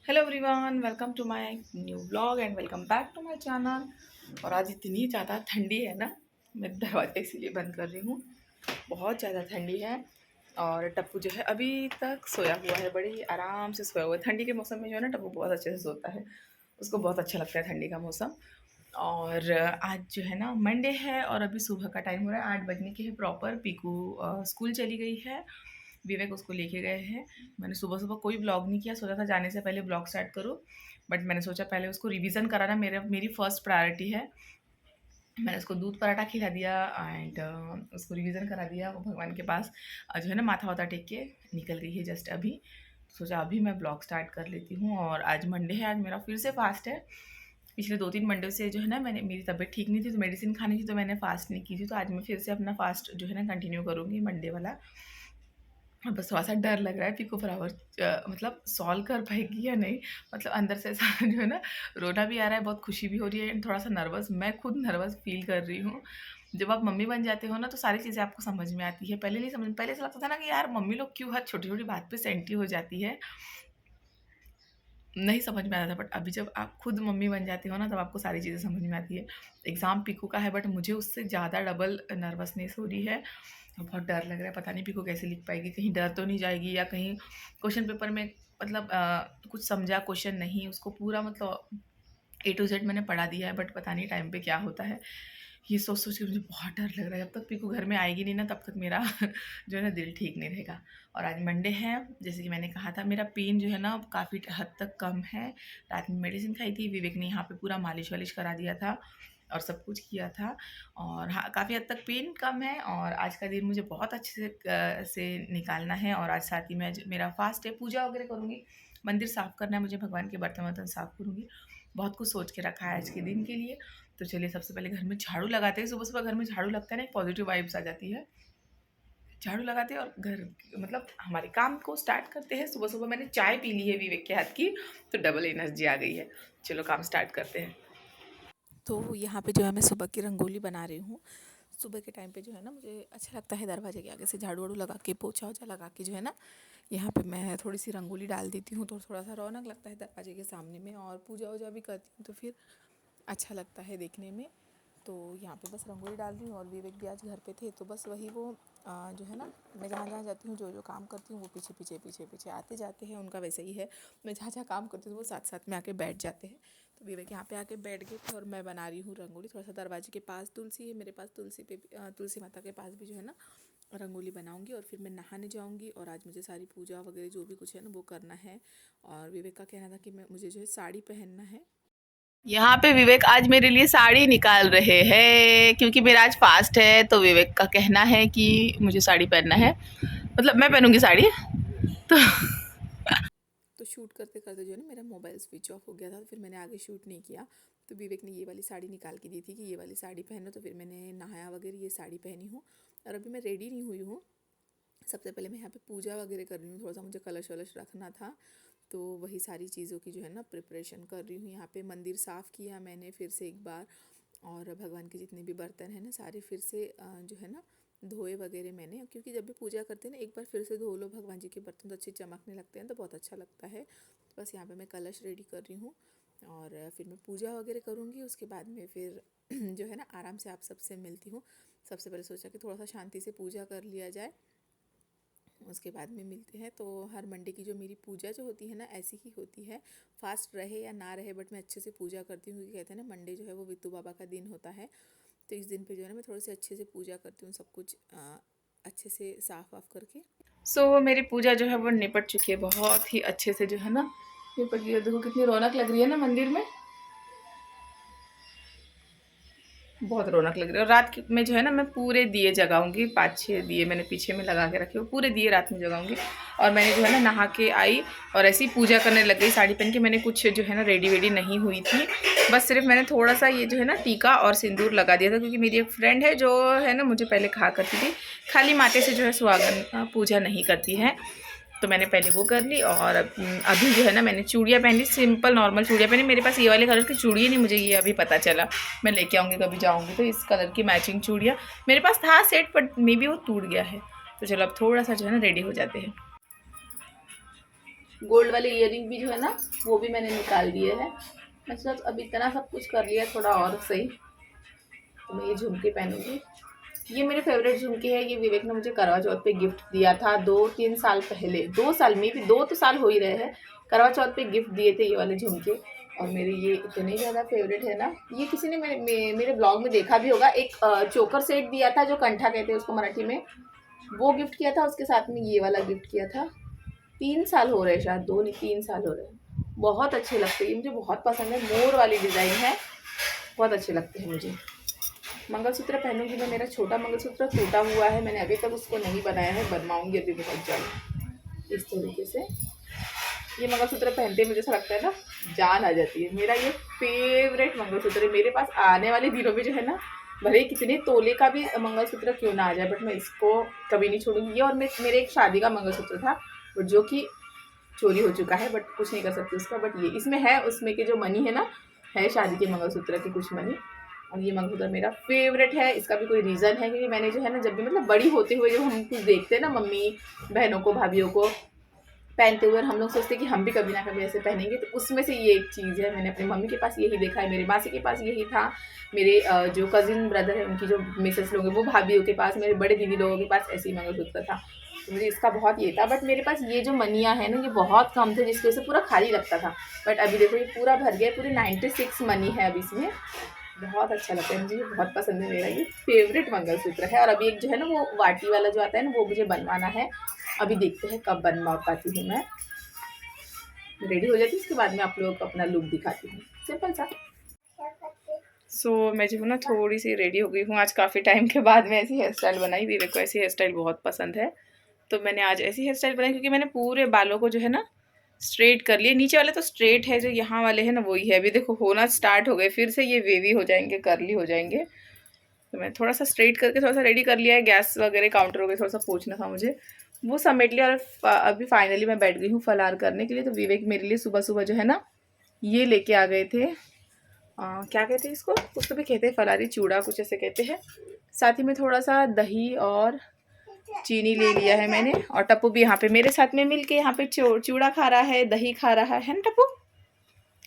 Hello everyone, welcome to my new vlog and welcome back to my channel. और आज इतनी ज़्यादा ठंडी है ना, मैं दरवाज़ा इसीलिए बंद कर रही हूँ। बहुत ज़्यादा ठंडी है। और टप्पू जो है अभी तक सोया हुआ है, बड़े ही आराम से सोया हुआ है। ठंडी के मौसम में जो है ना, टप्पू बहुत अच्छे से सोता है। उसको बहुत अच्छा लगता है ठंडी का मौसम। और आज जो है ना मंडे है और अभी सुबह का टाइम हो रहा है, 8 बजने के है प्रॉपर। पीकू स्कूल चली गई है, विवेक उसको लेके गए हैं। मैंने सुबह सुबह कोई ब्लॉग नहीं किया, सोचा था जाने से पहले ब्लॉग स्टार्ट करूँ, बट मैंने सोचा पहले उसको रिवीजन कराना मेरी फर्स्ट प्रायोरिटी है। मैंने उसको दूध पराठा खिला दिया एंड उसको रिवीजन करा दिया। वो भगवान के पास जो है ना माथा वाथा टेक के निकल गई है जस्ट अभी। सोचा अभी मैं ब्लॉग स्टार्ट कर लेती हूँ। और आज मंडे है, आज मेरा फिर से फास्ट है। पिछले 2-3 मंडे से जो है ना, मेरी तबीयत ठीक नहीं थी तो मेडिसिन खानी थी, तो मैंने फास्ट नहीं की थी। तो आज मैं फिर से अपना फास्ट जो है ना कंटिन्यू करूँगी मंडे वाला। बस थोड़ा-सा डर लग रहा है पिको फ्लावर मतलब सॉल्व कर पाएगी या नहीं। मतलब अंदर से ऐसा जो है ना, रोना भी आ रहा है, बहुत खुशी भी हो रही है एंड थोड़ा-सा नर्वस, मैं खुद नर्वस फ़ील कर रही हूँ। जब आप मम्मी बन जाते हो ना, तो सारी चीज़ें आपको समझ में आती है। पहले ऐसा लगता था ना कि यार मम्मी लोग क्यों हर छोटी-छोटी बात पे सेंटी हो जाती है। नहीं समझ में आता था, बट अभी जब आप खुद मम्मी बन जाती हो ना, तब आपको सारी चीज़ें समझ में आती है। एग्ज़ाम पीकू का है, बट मुझे उससे ज़्यादा डबल नर्वसनेस हो रही है। बहुत डर लग रहा है, पता नहीं पीकू कैसे लिख पाएगी, कहीं डर तो नहीं जाएगी या कहीं क्वेश्चन पेपर में मतलब कुछ समझा क्वेश्चन नहीं, उसको पूरा मतलब ए टू जेड मैंने पढ़ा दिया है, बट पता नहीं टाइम पे क्या होता है। ये सोच सोच के मुझे बहुत डर लग रहा है। जब तक पीकू घर में आएगी नहीं ना, तब तक मेरा जो है ना दिल ठीक नहीं रहेगा। और आज मंडे है, जैसे कि मैंने कहा था, मेरा पेन जो है ना काफ़ी हद तक कम है। रात में मेडिसिन खाई थी, विवेक ने यहाँ पे पूरा मालिश वालिश करा दिया था और सब कुछ किया था। और हाँ, काफ़ी हद तक पेन कम है। और आज का दिन मुझे बहुत अच्छे से निकालना है। और आज साथ ही में आज मेरा फास्ट है, पूजा वगैरह करूँगी, मंदिर साफ़ करना है मुझे, भगवान के बर्तन वर्तन साफ़ करूँगी। बहुत कुछ सोच के रखा है आज के दिन के लिए। तो चलिए सबसे पहले घर में झाड़ू लगाते हैं। सुबह-सुबह घर में झाड़ू लगता है ना, एक पॉजिटिव वाइब्स आ जाती है। झाड़ू लगाते हैं और घर मतलब हमारे काम को स्टार्ट करते हैं। सुबह-सुबह मैंने चाय पी ली है विवेक के हाथ की, तो डबल एनर्जी आ गई है। चलो काम स्टार्ट करते हैं। तो यहाँ पे जो है मैं सुबह की रंगोली बना रही हूँ। सुबह के टाइम पे जो है ना, मुझे अच्छा लगता है दरवाजे के आगे से झाड़ू वाड़ू लगा के, पोछा वोछा लगा के जो है ना, यहाँ पे मैं थोड़ी सी रंगोली डाल देती हूँ, तो थोड़ा सा रौनक लगता है दरवाजे के सामने में। और पूजा वूजा भी करती हूँ तो फिर अच्छा लगता है देखने में। तो यहाँ पे बस रंगोली डाल रही हूँ। और विवेक भी आज घर पे थे, तो बस वही वो जो है ना, मैं जहाँ जहाँ जाती हूँ, जो जो काम करती हूँ, वो पीछे पीछे पीछे पीछे आते जाते हैं। उनका वैसे ही है, मैं जहाँ जहाँ काम करती हूँ वो साथ साथ में आके बैठ जाते हैं। तो विवेक यहाँ पे आके बैठ गए थे और मैं बना रही हूँ रंगोली। थोड़ा सा दरवाजे के पास तुलसी है मेरे पास, तुलसी पे तुलसी माता के पास भी जो है ना रंगोली बनाऊंगी। और फिर मैं नहाने जाऊंगी। और आज मुझे सारी पूजा वगैरह जो भी कुछ है ना वो करना है। और विवेक का कहना था कि मुझे जो है साड़ी पहनना है। यहाँ पे विवेक आज मेरे लिए साड़ी निकाल रहे हैं, क्योंकि मेरा आज फास्ट है। तो विवेक का कहना है कि मुझे साड़ी पहनना है, मतलब मैं पहनूंगी साड़ी। तो तो शूट करते करते जो है ना मेरा मोबाइल स्विच ऑफ हो गया था, तो फिर मैंने आगे शूट नहीं किया। तो विवेक ने ये वाली साड़ी निकाल के दी थी कि ये वाली साड़ी पहनो, तो फिर मैंने नहाया वगैरह, ये साड़ी पहनी हूँ। और अभी मैं रेडी नहीं हुई हूँ। सबसे पहले मैं यहाँ पे पूजा वगैरह कर रही हूँ, थोड़ा सा मुझे कलश वलश रखना था, तो वही सारी चीज़ों की जो है ना प्रिपरेशन कर रही हूँ। यहाँ पे मंदिर साफ़ किया मैंने फिर से एक बार। और भगवान के जितने भी बर्तन हैं ना, सारे फिर से जो है ना धोए वगैरह मैंने, क्योंकि जब भी पूजा करते हैं ना, एक बार फिर से धो लो भगवान जी के बर्तन, तो अच्छे चमकने लगते हैं, तो बहुत अच्छा लगता है। तो बस यहाँ पे मैं कलश रेडी कर रही हूँ। और फिर मैं पूजा वगैरह करूँगी। उसके बाद में फिर जो है ना आराम से आप सबसे मिलती हूँ। सबसे पहले सोचा कि थोड़ा सा शांति से पूजा कर लिया जाए, उसके बाद में मिलते हैं। तो हर मंडे की जो मेरी पूजा जो होती है ना, ऐसी ही होती है, फास्ट रहे या ना रहे, बट मैं अच्छे से पूजा करती हूँ। क्योंकि कहते हैं ना मंडे जो है वो वित्तू बाबा का दिन होता है। तो इस दिन पे जो है ना मैं थोड़े से अच्छे से पूजा करती हूँ, सब कुछ अच्छे से साफ वाफ करके। मेरी पूजा जो है वो निपट चुकी है बहुत ही अच्छे से, जो है ना निपट गई है। देखो कितनी रौनक लग रही है ना मंदिर में, बहुत रौनक लग रही है। और में जो है ना मैं पूरे दिए जगाऊंगी, 5-6 दिए मैंने पीछे में लगा के रखे हो, पूरे दिए रात में जगाऊंगी। और मैंने जो है ना नहा के आई और ऐसी पूजा करने लग गई साड़ी पहन के। मैंने कुछ जो है ना रेडी वेडी नहीं हुई थी, बस सिर्फ मैंने थोड़ा सा ये जो है ना टीका और सिंदूर लगा दिया था, क्योंकि मेरी एक फ्रेंड है जो है ना मुझे पहले कहा करती थी खाली माथे से जो है सुहागन पूजा नहीं करती है। तो मैंने पहले वो कर ली। और अभी जो है ना मैंने चूड़ियाँ पहनी, सिंपल नॉर्मल चूड़ियाँ पहनी। मेरे पास ये वाले कलर की चूड़ी नहीं, मुझे ये अभी पता चला, मैं लेके आऊँगी कभी जाऊँगी तो इस कलर की मैचिंग चूड़ियाँ। मेरे पास था सेट, बट मे बी वो टूट गया है। तो चलो अब थोड़ा सा जो है ना रेडी हो जाते हैं। गोल्ड वाले ईयरिंग भी जो है ना वो भी मैंने निकाल दिए हैं। मतलब अब इतना सब कुछ कर लिया, थोड़ा और सही। तो मैं ये झुमके पहनूंगी। ये मेरे फेवरेट झुमके हैं। ये विवेक ने मुझे करवा चौथ पे गिफ्ट दिया था 2-3 साल पहले, 2 साल में भी, 2 तो साल हो ही रहे हैं। करवा चौथ पे गिफ्ट दिए थे ये वाले झुमके। और मेरे ये इतने ज़्यादा फेवरेट है ना। ये किसी ने मेरे ब्लॉग में देखा भी होगा। एक चोकर सेट दिया था जो कंठा कहते हैं उसको मराठी में, वो गिफ्ट किया था। उसके साथ में ये वाला गिफ्ट किया था। 3 साल हो रहे हैं शायद, 2 नहीं 3 साल हो रहे हैं। बहुत अच्छे लगते हैं, ये मुझे बहुत पसंद है। मोर वाली डिज़ाइन है, बहुत अच्छे लगते हैं मुझे। मंगलसूत्र पहनूंगी मैं। मेरा छोटा मंगलसूत्र टूटा हुआ है, मैंने अभी तक उसको नहीं बनाया है, बनवाऊंगी अभी बहुत जल्द। इस तरीके से ये मंगलसूत्र पहनते मुझे ऐसा लगता है ना जान आ जाती है। मेरा ये फेवरेट मंगलसूत्र है। मेरे पास आने वाले दिनों में जो है ना, भले ही कितने तोले का भी मंगलसूत्र क्यों ना आ जाए, बट मैं इसको कभी नहीं छोड़ूंगी। ये और मेरे एक शादी का मंगलसूत्र था बट जो कि चोरी हो चुका है, बट कुछ नहीं कर सकती उसका। बट ये इसमें है, उसमें के जो मनी है ना, है शादी के मंगलसूत्र के कुछ मनी। और ये मंगलसूत्र मेरा फेवरेट है। इसका भी कोई रीज़न है क्योंकि मैंने जो है ना, जब भी मतलब बड़ी होते हुए जब हम कुछ देखते हैं ना मम्मी बहनों को, भाभीियों को पहनते हुए, और हम लोग सोचते हैं कि हम भी कभी ना कभी ऐसे पहनेंगे, तो उसमें से ये एक चीज़ है। मैंने अपनी मम्मी के पास यही देखा है, मेरे मासी के पास यही था, मेरे जो कज़िन ब्रदर है उनकी जो मिसेस लोग हैं वो भाभीियों के पास, मेरे बड़े दीदी लोगों के पास ऐसे ही मंगलसूत्र था। तो मुझे इसका बहुत ये था। बट मेरे पास ये जो मनियाँ है ना, ये बहुत कम थे जिसकी वजह से पूरा खाली लगता था। बट अभी देखो ये पूरा भर गया, पूरी 96 मनी है अब इसमें। बहुत अच्छा लगता है मुझे, ये बहुत पसंद है। मेरा ये फेवरेट मंगलसूत्र है। और अभी एक जो है ना वो वाटी वाला जो आता है ना, वो मुझे बनवाना है। अभी देखते हैं कब बनवा पाती हूँ मैं। रेडी हो जाती है, उसके बाद में आप लोगों को अपना लुक दिखाती हूँ, सिंपल सा। मैं जो हूँ ना थोड़ी सी रेडी हो गई हूँ। आज काफ़ी टाइम के बाद मैं ऐसी हेयर स्टाइल बनाई। विवेक को ऐसी हेयर स्टाइल बहुत पसंद है, तो मैंने आज ऐसी हेयर स्टाइल बनाई क्योंकि मैंने पूरे बालों को जो है ना स्ट्रेट कर लिए। नीचे वाले तो स्ट्रेट है, जो यहाँ वाले हैं ना वही है। अभी देखो होना स्टार्ट हो गए, फिर से ये वेवी हो जाएंगे, कर्ली हो जाएंगे। तो मैं थोड़ा सा स्ट्रेट करके थोड़ा सा रेडी कर लिया है। गैस वगैरह काउंटर वगैरह थोड़ा सा पोंछना था मुझे, वो समेट लिया। और अभी फाइनली मैं बैठ गई हूँ फलार करने के लिए। तो विवेक मेरे लिए सुबह सुबह जो है ना ये लेके आ गए थे, क्या कहते हैं इसको, कुछ तो भी कहते हैं, फलारी चूड़ा कुछ ऐसे कहते हैं। साथ ही में थोड़ा सा दही और चीनी ले लिया है मैंने। और टप्पू भी यहाँ पे मेरे साथ में मिल के यहाँ पे चूड़ा खा रहा है, दही खा रहा है ना टप्पू।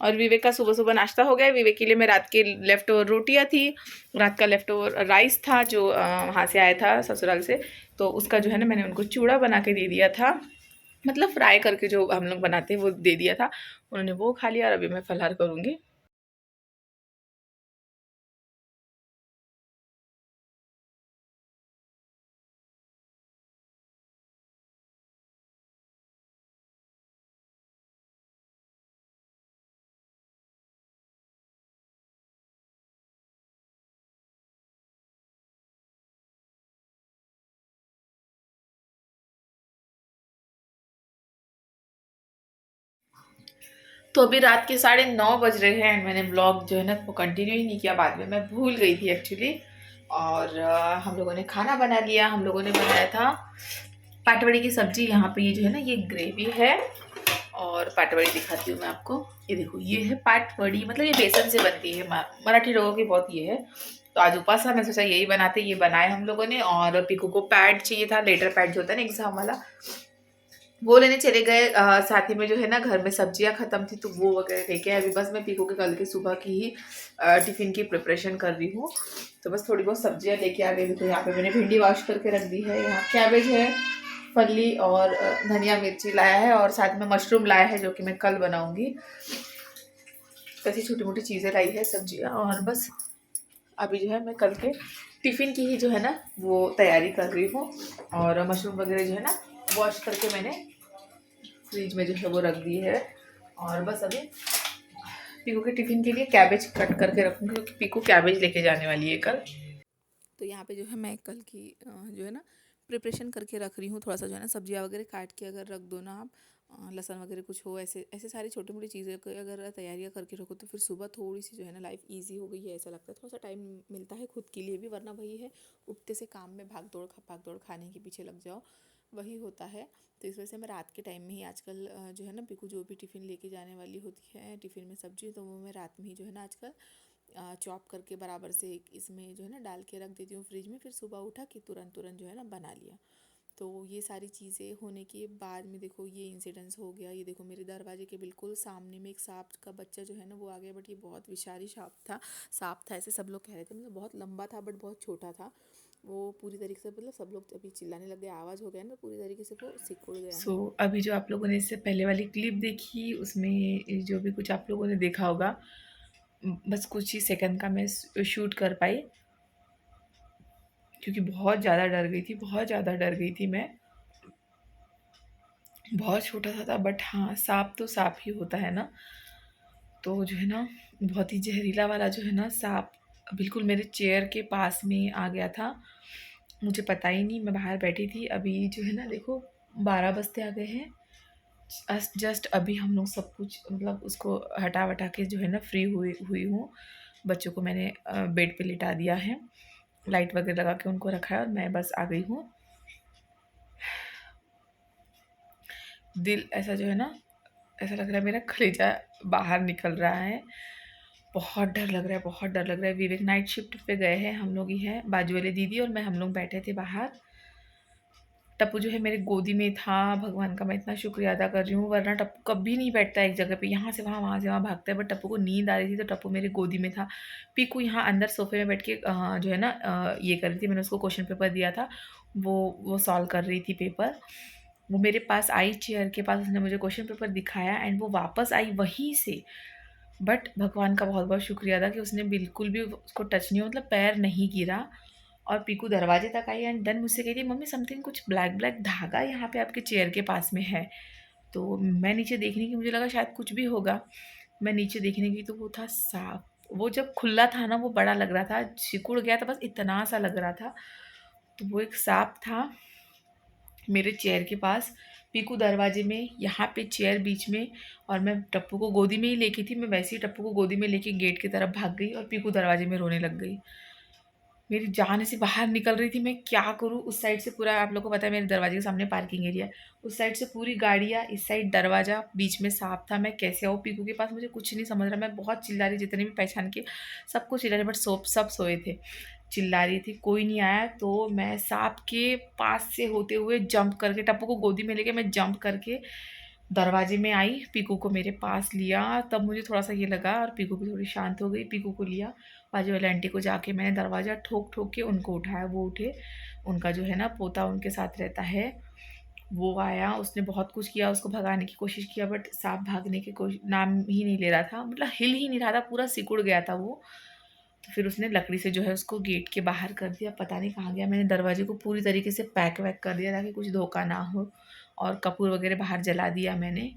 और विवेक का सुबह सुबह नाश्ता हो गया। विवेक के लिए मैं रात के लेफ्ट ओवर रोटियाँ थी, रात का लेफ्ट ओवर राइस था जो वहाँ से आया था ससुराल से। तो उसका जो है ना मैंने उनको चूड़ा बना के दे दिया था, मतलब फ्राई करके जो हम लोग बनाते हैं वो दे दिया था। उन्होंने वो खा लिया और अभी मैं फलाहार करूँगी। तो अभी रात के 9:30 बज रहे हैं एंड मैंने ब्लॉग जो है ना वो कंटिन्यू ही नहीं किया। बाद में मैं भूल गई थी एक्चुअली। और हम लोगों ने खाना बना लिया। हम लोगों ने बनाया था पाटवड़ी की सब्जी। यहाँ पे ये जो है ना ये ग्रेवी है। और पाटवड़ी दिखाती हूँ मैं आपको। ये देखो ये है पाटवड़ी, मतलब ये बेसन से बनती है। मराठी लोगों की बहुत ये है। तो आज उपास था, मैं सोचा यही बनाते। ये बनाए हम लोगों ने। और पीकू को पैड चाहिए था, लेटर पैड जो होता है ना एग्जाम वाला, वो लेने चले गए। साथ ही में जो है ना घर में सब्जियां खत्म थी तो वो वगैरह लेके आए। अभी बस मैं पीकू के कल के सुबह की ही टिफ़िन की प्रिपरेशन कर रही हूँ। तो बस थोड़ी बहुत सब्जियां लेके आ गई। तो यहाँ पे मैंने भिंडी वॉश करके रख दी है। यहाँ कैबेज है, फली और धनिया मिर्ची लाया है, और साथ में मशरूम लाया है जो कि मैं कल बनाऊंगी। ऐसी छोटी मोटी चीज़ें लाई है सब्जियाँ। और बस अभी जो है मैं कल के टिफ़िन की ही जो है ना वो तैयारी कर रही हूँ। और मशरूम वगैरह जो है ना वॉश करके मैंने फ्रिज में जो है वो रख दी है। और बस अभी पीकू के टिफ़िन के लिए कैबेज कट करके रखूँगी क्योंकि पीकू कैबेज लेके जाने वाली है कल। तो यहाँ पे जो है मैं कल की जो है ना प्रिपरेशन करके रख रही हूँ। थोड़ा सा जो है ना सब्जियाँ वगैरह काट के अगर रख दो ना आप, लहसुन वगैरह कुछ हो, ऐसे ऐसे सारी छोटी मोटी चीज़ें अगर तैयारियाँ करके रखो तो फिर सुबह थोड़ी सी जो है ना लाइफ इजी हो गई है, ऐसा लगता है। थोड़ा सा टाइम मिलता है खुद के लिए भी, वरना वही है उठते से काम में भाग दौड़ खाने के पीछे लग जाओ, वही होता है। तो इस वजह से मैं रात के टाइम में ही आजकल जो है ना पीकू जो भी टिफ़िन लेके जाने वाली होती है टिफ़िन में सब्जी, तो वो मैं रात में ही जो है ना आजकल चॉप करके बराबर से इसमें जो है ना डाल के रख देती हूँ फ्रिज में। फिर सुबह उठा कि तुरंत तुरंत जो है ना बना लिया। तो ये सारी चीज़ें होने के बाद में देखो ये इंसिडेंस हो गया। ये देखो मेरे दरवाजे के बिल्कुल सामने में एक सांप का बच्चा जो है ना वो आ गया, बट ये बहुत विषारी सांप था ऐसे सब लोग कह रहे थे। मतलब बहुत लंबा था बट बहुत छोटा था। वो पूरी तरीके से मतलब सब लोग अभी चिल्लाने लग गए, आवाज़ हो गया ना, पूरी तरीके से वो सिकुड़ गया है। अभी जो आप लोगों ने इससे पहले वाली क्लिप देखी उसमें जो भी कुछ आप लोगों ने देखा होगा, बस कुछ ही सेकंड का मैं शूट कर पाई, क्योंकि बहुत ज़्यादा डर गई थी, बहुत ज़्यादा डर गई थी मैं। बहुत छोटा सा था बट हाँ, सांप तो सांप ही होता है ना। तो जो है ना बहुत ही जहरीला वाला जो है ना सांप बिल्कुल मेरे चेयर के पास में आ गया था। मुझे पता ही नहीं, मैं बाहर बैठी थी। अभी जो है ना देखो 12 बजते आ गए हैं। जस्ट अभी हम लोग सब कुछ मतलब उसको हटा वटा के जो है ना फ्री हुई हुई हूँ। बच्चों को मैंने बेड पे लिटा दिया है, लाइट वगैरह लगा के उनको रखा है और मैं बस आ गई हूँ। दिल ऐसा जो है ना, ऐसा लग रहा है मेरा कलेजा बाहर निकल रहा है। बहुत डर लग रहा है, बहुत डर लग रहा है। विवेक नाइट शिफ्ट पे गए हैं, हम लोग ही हैं, बाजू वाले दीदी और मैं, हम लोग बैठे थे बाहर। टप्पू जो है मेरे गोदी में था। भगवान का मैं इतना शुक्रिया अदा कर रही हूँ, वरना टप्पू कभी नहीं बैठता एक जगह पे, यहाँ से वहाँ, वहाँ से वहाँ भागता है। बट टप्पू को नींद आ रही थी तो टप्पू मेरी गोदी में था। पीकू यहाँ अंदर सोफे में बैठ के जो है ना ये कर रही थी। मैंने उसको क्वेश्चन पेपर दिया था, वो सॉल्व कर रही थी पेपर। वो मेरे पास आई चेयर के पास, उसने मुझे क्वेश्चन पेपर दिखाया एंड वो वापस आई वहीं से। बट भगवान का बहुत बहुत शुक्रिया था कि उसने बिल्कुल भी उसको टच नहीं हुआ, मतलब पैर नहीं गिरा। और पीकू दरवाजे तक आई एंड देन मुझसे कही थी, मम्मी समथिंग, कुछ ब्लैक ब्लैक धागा यहाँ पे आपके चेयर के पास में है। तो मैं नीचे देखने की, मुझे लगा शायद कुछ भी होगा। मैं नीचे देखने की तो वो था सांप। वो जब खुला था ना वो बड़ा लग रहा था, सिकुड़ गया था बस इतना सा लग रहा था। तो वो एक सांप था मेरे चेयर के पास, पीकू दरवाजे में, यहाँ पे चेयर बीच में। और मैं टप्पू को गोदी में ही लेके थी, मैं वैसे ही टप्पू को गोदी में लेके गेट की तरफ भाग गई और पीकू दरवाजे में रोने लग गई। मेरी जान ऐसे बाहर निकल रही थी, मैं क्या करूँ। उस साइड से पूरा, आप लोगों को पता है मेरे दरवाजे के सामने पार्किंग एरिया है, उस साइड से पूरी गाड़ियाँ, इस साइड दरवाज़ा, बीच में सांप था। मैं कैसे आऊँ पीकू के पास, मुझे कुछ नहीं समझ रहा। मैं बहुत चिल्ला रही, जितने भी पहचान के सबको चिल्ला रही, बट सब सोए थे। चिल्ला रही थी, कोई नहीं आया। तो मैं सांप के पास से होते हुए जंप करके, टप्पू को गोदी में लेके मैं जंप करके दरवाजे में आई, पीकू को मेरे पास लिया। तब मुझे थोड़ा सा ये लगा और पीकू भी थोड़ी शांत हो गई। पीकू को लिया, बाजू वाले आंटी को जाके मैंने दरवाज़ा ठोक ठोक के उनको उठाया। वो उठे, उनका जो है ना पोता उनके साथ रहता है, वो आया। उसने बहुत कुछ किया, उसको भगाने की कोशिश किया बट सांप भागने की कोशिश नाम ही नहीं ले रहा था, मतलब हिल ही नहीं रहा था, पूरा सिकुड़ गया था वो। तो फिर उसने लकड़ी से जो है उसको गेट के बाहर कर दिया, पता नहीं कहाँ गया। मैंने दरवाजे को पूरी तरीके से पैक वैक कर दिया ताकि कुछ धोखा ना हो, और कपूर वगैरह बाहर जला दिया मैंने।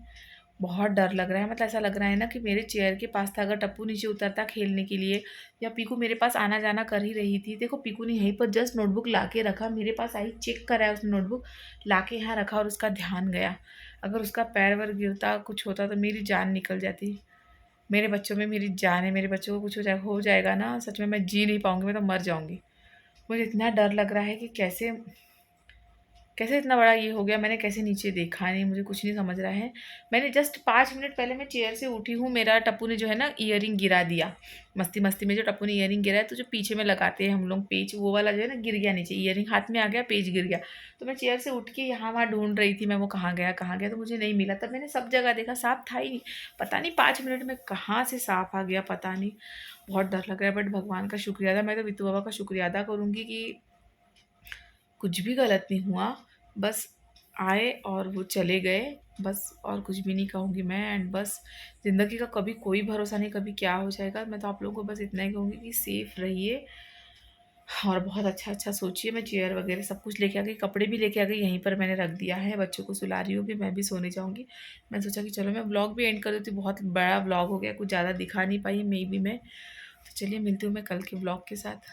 बहुत डर लग रहा है, मतलब ऐसा लग रहा है ना कि मेरे चेयर के पास था। अगर टप्पू नीचे उतरता खेलने के लिए, या पीकू मेरे पास आना जाना कर ही रही थी। देखो पीकू ने यहीं पर जस्ट नोटबुक ला के रखा, मेरे पास आई, चेक करा है उसने, नोटबुक ला के यहाँ रखा और उसका ध्यान गया। अगर उसका पैर वैर गिरता, कुछ होता तो मेरी जान निकल जाती। मेरे बच्चों में मेरी जान है, मेरे बच्चों को कुछ हो जाएगा ना, सच में मैं जी नहीं पाऊँगी, मैं तो मर जाऊँगी। मुझे इतना डर लग रहा है कि कैसे कैसे इतना बड़ा ये हो गया, मैंने कैसे नीचे देखा नहीं, मुझे कुछ नहीं समझ रहा है। मैंने जस्ट 5 मिनट पहले मैं चेयर से उठी हूँ, मेरा टप्पू ने जो है ना ईयरिंग गिरा दिया। मस्ती मस्ती में जो टप्पू ने ईयरिंग गिराया, तो जो पीछे में लगाते हैं हम लोग पेच, वो वाला जो है ना गिर गया नीचे, ईयरिंग हाथ में आ गया, पेच गिर गया। तो मैं चेयर से उठ के यहाँ वहाँ ढूंढ रही थी मैं, वो कहाँ गया कहाँ गया, तो मुझे नहीं मिला। तब मैंने सब जगह देखा, सांप था ही नहीं। पता नहीं 5 मिनट में कहाँ से सांप आ गया, पता नहीं। बहुत डर लग रहा है बट भगवान का शुक्रिया था। मैं तो वित्तू बाबा का शुक्रिया अदा करूँगी कि कुछ भी गलत नहीं हुआ। बस आए और वो चले गए, बस और कुछ भी नहीं कहूँगी मैं। एंड बस ज़िंदगी का कभी कोई भरोसा नहीं, कभी क्या हो जाएगा। मैं तो आप लोगों को बस इतना ही कहूँगी कि सेफ़ रहिए और बहुत अच्छा अच्छा सोचिए। मैं चेयर वगैरह सब कुछ लेके आ गई, कपड़े भी लेके आ गई, यहीं पर मैंने रख दिया है। बच्चों को सुला रही हूँ भी, मैं भी सोने जाऊँगी। मैं सोचा कि चलो मैं व्लॉग भी एंड कर देती हूँ, बहुत बड़ा व्लॉग हो गया, कुछ ज़्यादा दिखा नहीं पाई मे बी मैं। तो चलिए मिलती हूँ मैं कल के व्लॉग के साथ।